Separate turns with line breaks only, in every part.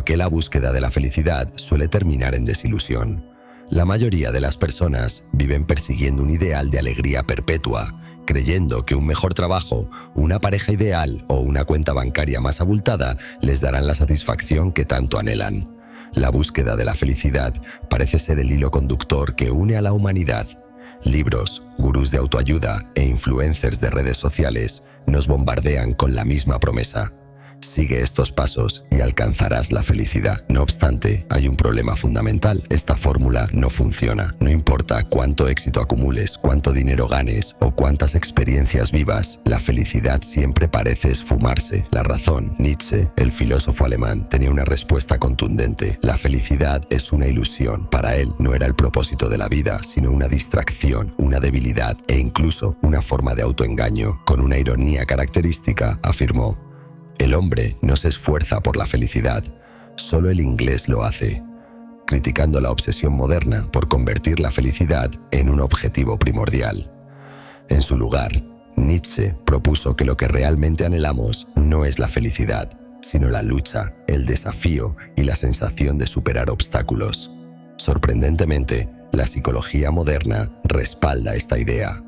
¿Por qué la búsqueda de la felicidad suele terminar en desilusión? La mayoría de las personas viven persiguiendo un ideal de alegría perpetua, creyendo que un mejor trabajo, una pareja ideal o una cuenta bancaria más abultada les darán la satisfacción que tanto anhelan. La búsqueda de la felicidad parece ser el hilo conductor que une a la humanidad. Libros, gurús de autoayuda e influencers de redes sociales nos bombardean con la misma promesa. Sigue estos pasos y alcanzarás la felicidad. No obstante, hay un problema fundamental. Esta fórmula no funciona. No importa cuánto éxito acumules, cuánto dinero ganes o cuántas experiencias vivas, la felicidad siempre parece esfumarse. La razón, Nietzsche, el filósofo alemán, tenía una respuesta contundente. La felicidad es una ilusión. Para él no era el propósito de la vida, sino una distracción, una debilidad e incluso una forma de autoengaño. Con una ironía característica, afirmó: el hombre no se esfuerza por la felicidad, solo el inglés lo hace, criticando la obsesión moderna por convertir la felicidad en un objetivo primordial. En su lugar, Nietzsche propuso que lo que realmente anhelamos no es la felicidad, sino la lucha, el desafío y la sensación de superar obstáculos. Sorprendentemente, la psicología moderna respalda esta idea.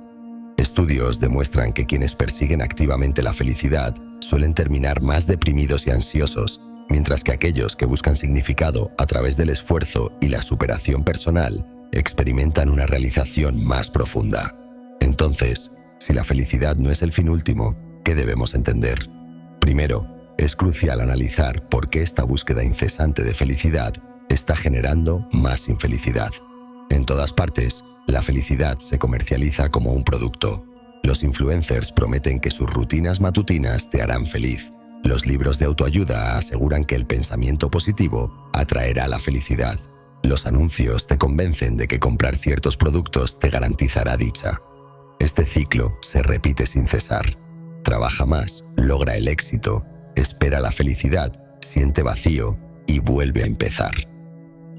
Estudios demuestran que quienes persiguen activamente la felicidad suelen terminar más deprimidos y ansiosos, mientras que aquellos que buscan significado a través del esfuerzo y la superación personal experimentan una realización más profunda. Entonces, si la felicidad no es el fin último, ¿qué debemos entender? Primero, es crucial analizar por qué esta búsqueda incesante de felicidad está generando más infelicidad. En todas partes, la felicidad se comercializa como un producto. Los influencers prometen que sus rutinas matutinas te harán feliz. Los libros de autoayuda aseguran que el pensamiento positivo atraerá la felicidad. Los anuncios te convencen de que comprar ciertos productos te garantizará dicha. Este ciclo se repite sin cesar. Trabaja más, logra el éxito, espera la felicidad, siente vacío y vuelve a empezar.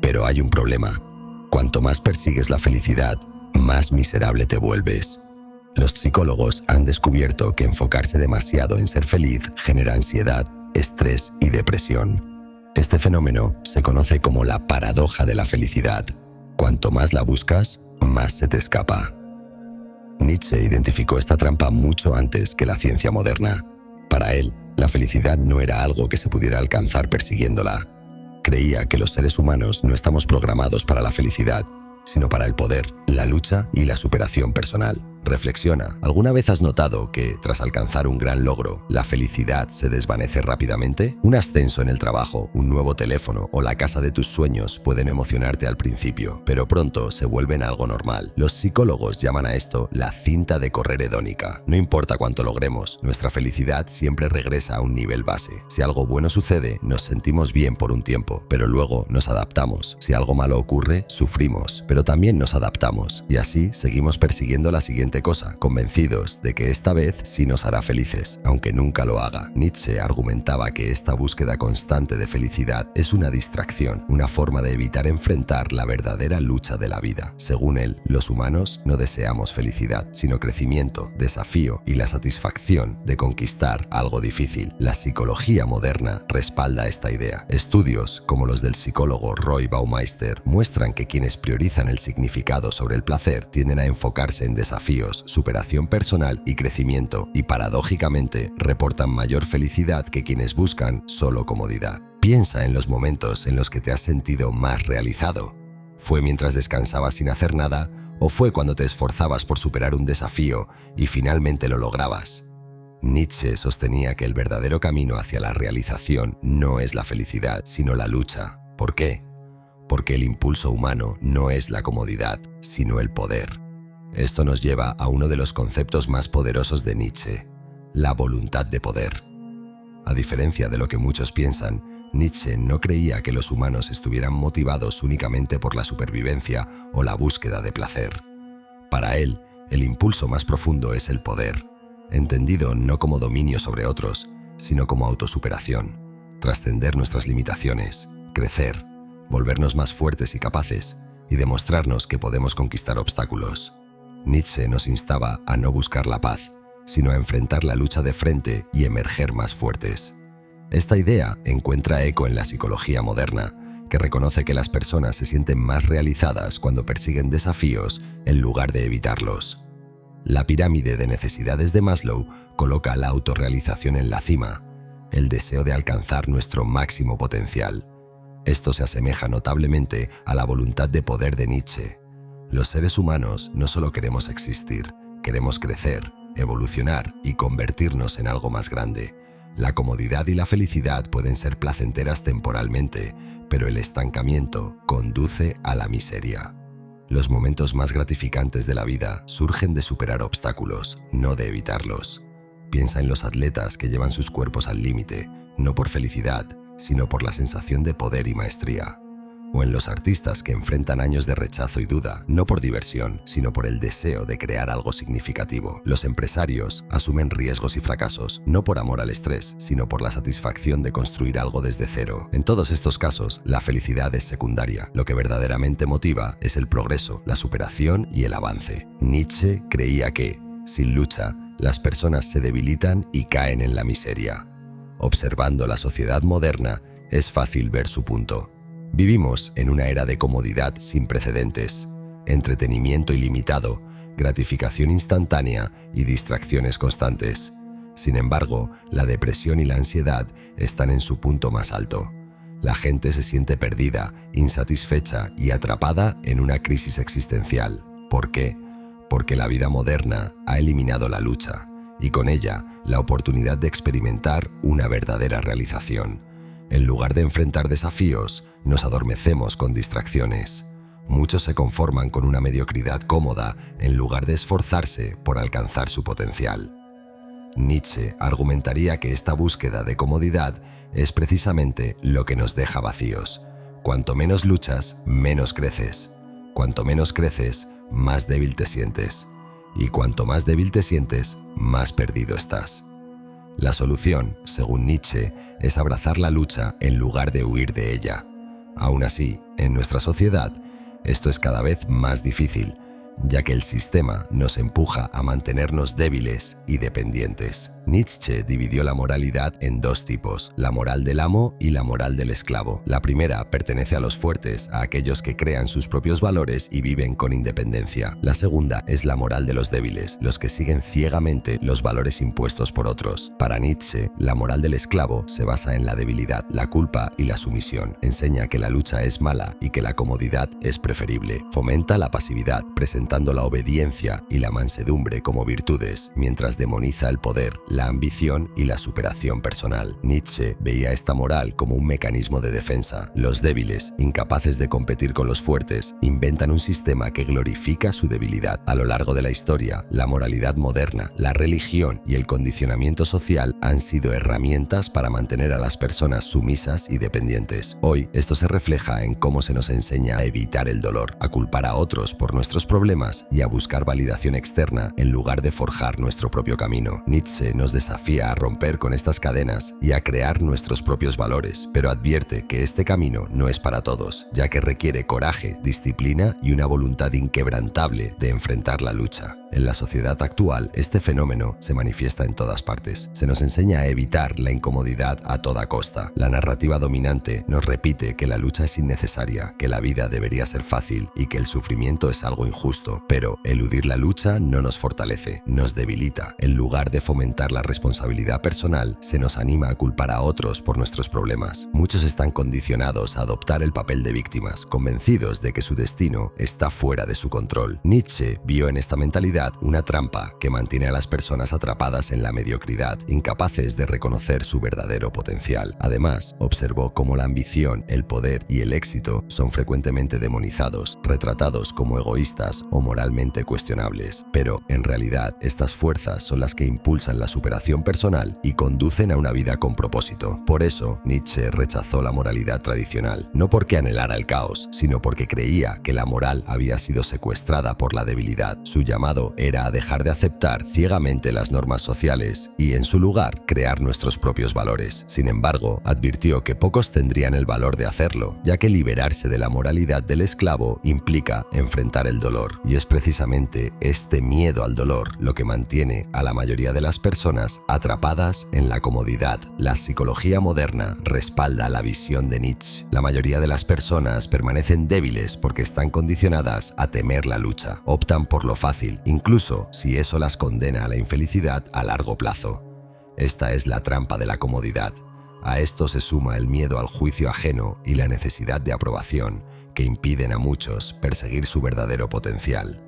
Pero hay un problema. Cuanto más persigues la felicidad, más miserable te vuelves. Los psicólogos han descubierto que enfocarse demasiado en ser feliz genera ansiedad, estrés y depresión. Este fenómeno se conoce como la paradoja de la felicidad. Cuanto más la buscas, más se te escapa. Nietzsche identificó esta trampa mucho antes que la ciencia moderna. Para él, la felicidad no era algo que se pudiera alcanzar persiguiéndola. Creía que los seres humanos no estamos programados para la felicidad, sino para el poder, la lucha y la superación personal. Reflexiona, ¿alguna vez has notado que, tras alcanzar un gran logro, la felicidad se desvanece rápidamente? Un ascenso en el trabajo, un nuevo teléfono o la casa de tus sueños pueden emocionarte al principio, pero pronto se vuelven algo normal. Los psicólogos llaman a esto la cinta de correr hedónica. No importa cuánto logremos, nuestra felicidad siempre regresa a un nivel base. Si algo bueno sucede, nos sentimos bien por un tiempo, pero luego nos adaptamos. Si algo malo ocurre, sufrimos, pero también nos adaptamos, y así seguimos persiguiendo la siguiente cosa, convencidos de que esta vez sí nos hará felices, aunque nunca lo haga. Nietzsche argumentaba que esta búsqueda constante de felicidad es una distracción, una forma de evitar enfrentar la verdadera lucha de la vida. Según él, los humanos no deseamos felicidad, sino crecimiento, desafío y la satisfacción de conquistar algo difícil. La psicología moderna respalda esta idea. Estudios, como los del psicólogo Roy Baumeister, muestran que quienes priorizan el significado sobre el placer tienden a enfocarse en desafíos, superación personal y crecimiento, y paradójicamente reportan mayor felicidad que quienes buscan solo comodidad. Piensa en los momentos en los que te has sentido más realizado. ¿Fue mientras descansabas sin hacer nada o fue cuando te esforzabas por superar un desafío y finalmente lo lograbas? Nietzsche sostenía que el verdadero camino hacia la realización no es la felicidad, sino la lucha. ¿Por qué? Porque el impulso humano no es la comodidad, sino el poder. Esto nos lleva a uno de los conceptos más poderosos de Nietzsche, la voluntad de poder. A diferencia de lo que muchos piensan, Nietzsche no creía que los humanos estuvieran motivados únicamente por la supervivencia o la búsqueda de placer. Para él, el impulso más profundo es el poder, entendido no como dominio sobre otros, sino como autosuperación, trascender nuestras limitaciones, crecer, volvernos más fuertes y capaces, y demostrarnos que podemos conquistar obstáculos. Nietzsche nos instaba a no buscar la paz, sino a enfrentar la lucha de frente y emerger más fuertes. Esta idea encuentra eco en la psicología moderna, que reconoce que las personas se sienten más realizadas cuando persiguen desafíos en lugar de evitarlos. La pirámide de necesidades de Maslow coloca la autorrealización en la cima, el deseo de alcanzar nuestro máximo potencial. Esto se asemeja notablemente a la voluntad de poder de Nietzsche. Los seres humanos no solo queremos existir, queremos crecer, evolucionar y convertirnos en algo más grande. La comodidad y la felicidad pueden ser placenteras temporalmente, pero el estancamiento conduce a la miseria. Los momentos más gratificantes de la vida surgen de superar obstáculos, no de evitarlos. Piensa en los atletas que llevan sus cuerpos al límite, no por felicidad, sino por la sensación de poder y maestría. O en los artistas que enfrentan años de rechazo y duda, no por diversión, sino por el deseo de crear algo significativo. Los empresarios asumen riesgos y fracasos, no por amor al estrés, sino por la satisfacción de construir algo desde cero. En todos estos casos, la felicidad es secundaria. Lo que verdaderamente motiva es el progreso, la superación y el avance. Nietzsche creía que, sin lucha, las personas se debilitan y caen en la miseria. Observando la sociedad moderna, es fácil ver su punto. Vivimos en una era de comodidad sin precedentes, entretenimiento ilimitado, gratificación instantánea y distracciones constantes. Sin embargo, la depresión y la ansiedad están en su punto más alto. La gente se siente perdida, insatisfecha y atrapada en una crisis existencial. ¿Por qué? Porque la vida moderna ha eliminado la lucha y con ella la oportunidad de experimentar una verdadera realización. En lugar de enfrentar desafíos, nos adormecemos con distracciones. Muchos se conforman con una mediocridad cómoda en lugar de esforzarse por alcanzar su potencial. Nietzsche argumentaría que esta búsqueda de comodidad es precisamente lo que nos deja vacíos. Cuanto menos luchas, menos creces. Cuanto menos creces, más débil te sientes. Y cuanto más débil te sientes, más perdido estás. La solución, según Nietzsche, es abrazar la lucha en lugar de huir de ella. Aún así, en nuestra sociedad, esto es cada vez más difícil, ya que el sistema nos empuja a mantenernos débiles y dependientes. Nietzsche dividió la moralidad en dos tipos, la moral del amo y la moral del esclavo. La primera pertenece a los fuertes, a aquellos que crean sus propios valores y viven con independencia. La segunda es la moral de los débiles, los que siguen ciegamente los valores impuestos por otros. Para Nietzsche, la moral del esclavo se basa en la debilidad, la culpa y la sumisión. Enseña que la lucha es mala y que la comodidad es preferible. Fomenta la pasividad, presentando la obediencia y la mansedumbre como virtudes, mientras demoniza el poder, la ambición y la superación personal. Nietzsche veía esta moral como un mecanismo de defensa. Los débiles, incapaces de competir con los fuertes, inventan un sistema que glorifica su debilidad. A lo largo de la historia, la moralidad moderna, la religión y el condicionamiento social han sido herramientas para mantener a las personas sumisas y dependientes. Hoy, esto se refleja en cómo se nos enseña a evitar el dolor, a culpar a otros por nuestros problemas y a buscar validación externa en lugar de forjar nuestro propio camino. Nietzsche nos desafía a romper con estas cadenas y a crear nuestros propios valores, pero advierte que este camino no es para todos, ya que requiere coraje, disciplina y una voluntad inquebrantable de enfrentar la lucha. En la sociedad actual, este fenómeno se manifiesta en todas partes. Se nos enseña a evitar la incomodidad a toda costa. La narrativa dominante nos repite que la lucha es innecesaria, que la vida debería ser fácil y que el sufrimiento es algo injusto. Pero eludir la lucha no nos fortalece, nos debilita. En lugar de fomentar la responsabilidad personal, se nos anima a culpar a otros por nuestros problemas. Muchos están condicionados a adoptar el papel de víctimas, convencidos de que su destino está fuera de su control. Nietzsche vio en esta mentalidad una trampa que mantiene a las personas atrapadas en la mediocridad, incapaces de reconocer su verdadero potencial. Además, observó cómo la ambición, el poder y el éxito son frecuentemente demonizados, retratados como egoístas o moralmente cuestionables. Pero, en realidad, estas fuerzas son las que impulsan la superación personal y conducen a una vida con propósito. Por eso, Nietzsche rechazó la moralidad tradicional, no porque anhelara el caos, sino porque creía que la moral había sido secuestrada por la debilidad. Su llamado era a dejar de aceptar ciegamente las normas sociales y, en su lugar, crear nuestros propios valores. Sin embargo, advirtió que pocos tendrían el valor de hacerlo, ya que liberarse de la moralidad del esclavo implica enfrentar el dolor. Y es precisamente este miedo al dolor lo que mantiene a la mayoría de las personas personas atrapadas en la comodidad. La psicología moderna respalda la visión de Nietzsche. La mayoría de las personas permanecen débiles porque están condicionadas a temer la lucha. Optan por lo fácil, incluso si eso las condena a la infelicidad a largo plazo. Esta es la trampa de la comodidad. A esto se suma el miedo al juicio ajeno y la necesidad de aprobación, que impiden a muchos perseguir su verdadero potencial.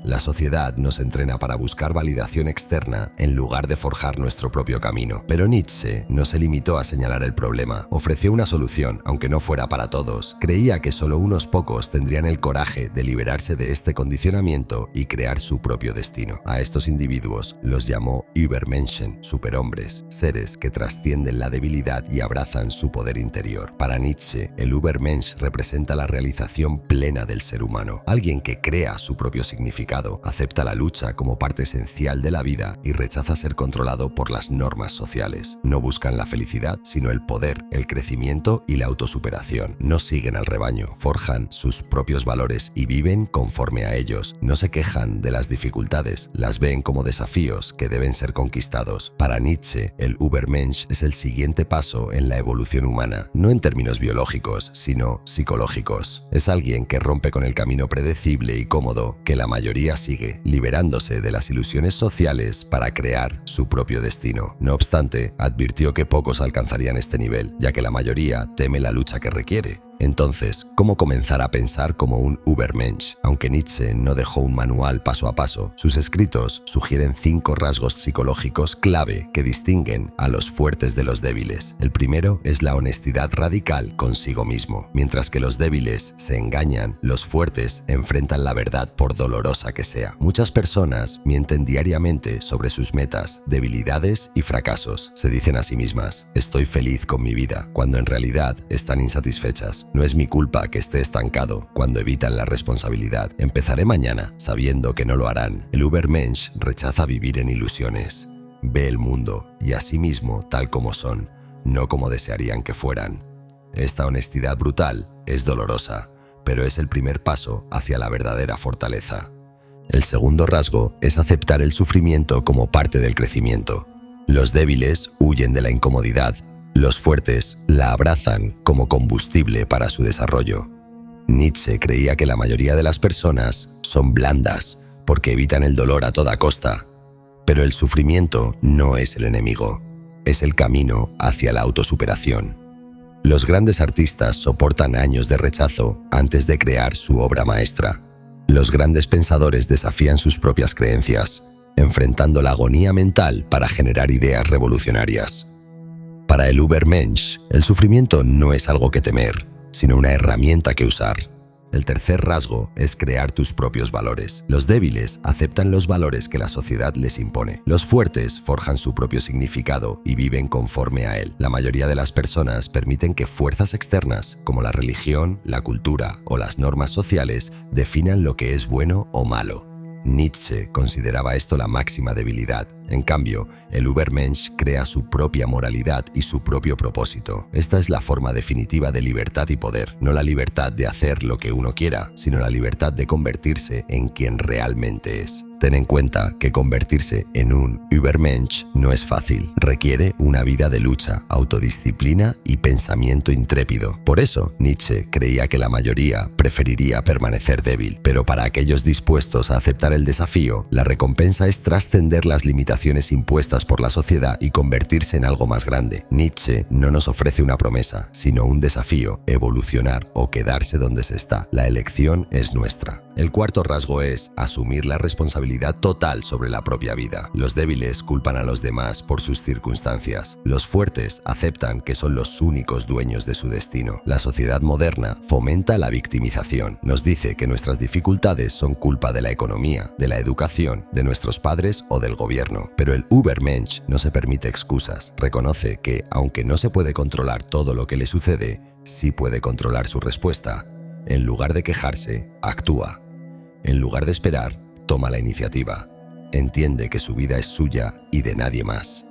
La sociedad nos entrena para buscar validación externa en lugar de forjar nuestro propio camino. Pero Nietzsche no se limitó a señalar el problema, ofreció una solución, aunque no fuera para todos. Creía que solo unos pocos tendrían el coraje de liberarse de este condicionamiento y crear su propio destino. A estos individuos los llamó Übermenschen, superhombres, seres que trascienden la debilidad y abrazan su poder interior. Para Nietzsche, el Übermensch representa la realización plena del ser humano, alguien que crea su propio significado, acepta la lucha como parte esencial de la vida y rechaza ser controlado por las normas sociales. No buscan la felicidad, sino el poder, el crecimiento y la autosuperación. No siguen al rebaño, forjan sus propios valores y viven conforme a ellos. No se quejan de las dificultades, las ven como desafíos que deben ser conquistados. Para Nietzsche, el Übermensch es el siguiente paso en la evolución humana, no en términos biológicos, sino psicológicos. Es alguien que rompe con el camino predecible y cómodo que la mayoría sigue, liberándose de las ilusiones sociales para crear su propio destino. No obstante, advirtió que pocos alcanzarían este nivel, ya que la mayoría teme la lucha que requiere. Entonces, ¿cómo comenzar a pensar como un Übermensch? Aunque Nietzsche no dejó un manual paso a paso, sus escritos sugieren 5 rasgos psicológicos clave que distinguen a los fuertes de los débiles. El primero es la honestidad radical consigo mismo. Mientras que los débiles se engañan, los fuertes enfrentan la verdad por dolorosa que sea. Muchas personas mienten diariamente sobre sus metas, debilidades y fracasos. Se dicen a sí mismas, estoy feliz con mi vida, cuando en realidad están insatisfechas. No es mi culpa que esté estancado, cuando evitan la responsabilidad. Empezaré mañana, sabiendo que no lo harán. El Übermensch rechaza vivir en ilusiones. Ve el mundo y a sí mismo tal como son, no como desearían que fueran. Esta honestidad brutal es dolorosa, pero es el primer paso hacia la verdadera fortaleza. El segundo rasgo es aceptar el sufrimiento como parte del crecimiento. Los débiles huyen de la incomodidad. Los fuertes la abrazan como combustible para su desarrollo. Nietzsche creía que la mayoría de las personas son blandas porque evitan el dolor a toda costa. Pero el sufrimiento no es el enemigo, es el camino hacia la autosuperación. Los grandes artistas soportan años de rechazo antes de crear su obra maestra. Los grandes pensadores desafían sus propias creencias, enfrentando la agonía mental para generar ideas revolucionarias. Para el Übermensch, el sufrimiento no es algo que temer, sino una herramienta que usar. El tercer rasgo es crear tus propios valores. Los débiles aceptan los valores que la sociedad les impone. Los fuertes forjan su propio significado y viven conforme a él. La mayoría de las personas permiten que fuerzas externas, como la religión, la cultura o las normas sociales, definan lo que es bueno o malo. Nietzsche consideraba esto la máxima debilidad. En cambio, el Übermensch crea su propia moralidad y su propio propósito. Esta es la forma definitiva de libertad y poder, no la libertad de hacer lo que uno quiera, sino la libertad de convertirse en quien realmente es. Ten en cuenta que convertirse en un Übermensch no es fácil. Requiere una vida de lucha, autodisciplina y pensamiento intrépido. Por eso, Nietzsche creía que la mayoría preferiría permanecer débil. Pero para aquellos dispuestos a aceptar el desafío, la recompensa es trascender las limitaciones impuestas por la sociedad y convertirse en algo más grande. Nietzsche no nos ofrece una promesa, sino un desafío: evolucionar o quedarse donde se está. La elección es nuestra. El cuarto rasgo es asumir la responsabilidad total sobre la propia vida. Los débiles culpan a los demás por sus circunstancias. Los fuertes aceptan que son los únicos dueños de su destino. La sociedad moderna fomenta la victimización. Nos dice que nuestras dificultades son culpa de la economía, de la educación, de nuestros padres o del gobierno. Pero el Übermensch no se permite excusas. Reconoce que, aunque no se puede controlar todo lo que le sucede, sí puede controlar su respuesta. En lugar de quejarse, actúa. En lugar de esperar, toma la iniciativa. Entiende que su vida es suya y de nadie más.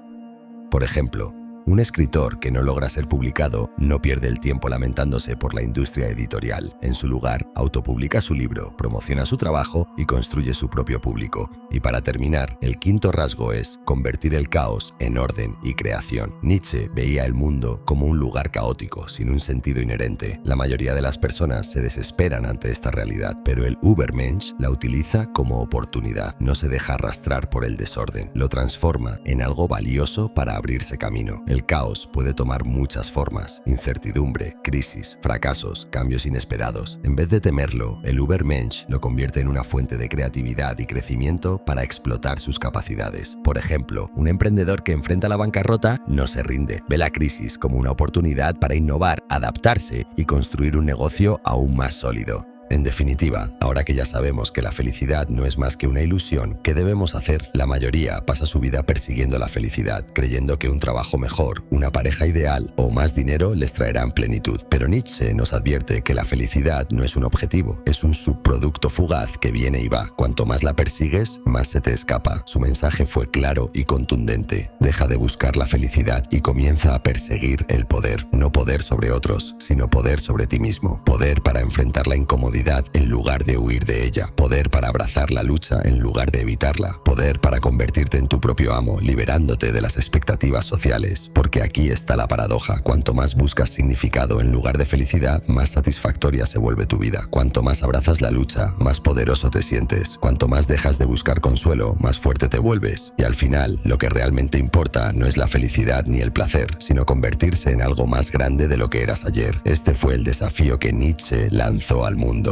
Por ejemplo, Un escritor que no logra ser publicado no pierde el tiempo lamentándose por la industria editorial. En su lugar, autopublica su libro, promociona su trabajo y construye su propio público. Y para terminar, el quinto rasgo es convertir el caos en orden y creación. Nietzsche veía el mundo como un lugar caótico, sin un sentido inherente. La mayoría de las personas se desesperan ante esta realidad, pero el Übermensch la utiliza como oportunidad. No se deja arrastrar por el desorden, lo transforma en algo valioso para abrirse camino. El caos puede tomar muchas formas: incertidumbre, crisis, fracasos, cambios inesperados. En vez de temerlo, el Übermensch lo convierte en una fuente de creatividad y crecimiento para explotar sus capacidades. Por ejemplo, un emprendedor que enfrenta la bancarrota no se rinde, ve la crisis como una oportunidad para innovar, adaptarse y construir un negocio aún más sólido. En definitiva, ahora que ya sabemos que la felicidad no es más que una ilusión, ¿qué debemos hacer? La mayoría pasa su vida persiguiendo la felicidad, creyendo que un trabajo mejor, una pareja ideal o más dinero les traerán plenitud. Pero Nietzsche nos advierte que la felicidad no es un objetivo, es un subproducto fugaz que viene y va. Cuanto más la persigues, más se te escapa. Su mensaje fue claro y contundente: deja de buscar la felicidad y comienza a perseguir el poder. No poder sobre otros, sino poder sobre ti mismo. Poder para enfrentar la incomodidad en lugar de huir de ella. Poder para abrazar la lucha en lugar de evitarla. Poder para convertirte en tu propio amo, liberándote de las expectativas sociales. Porque aquí está la paradoja: cuanto más buscas significado en lugar de felicidad, más satisfactoria se vuelve tu vida. Cuanto más abrazas la lucha, más poderoso te sientes. Cuanto más dejas de buscar consuelo, más fuerte te vuelves. Y al final, lo que realmente importa no es la felicidad ni el placer, sino convertirse en algo más grande de lo que eras ayer. Este fue el desafío que Nietzsche lanzó al mundo.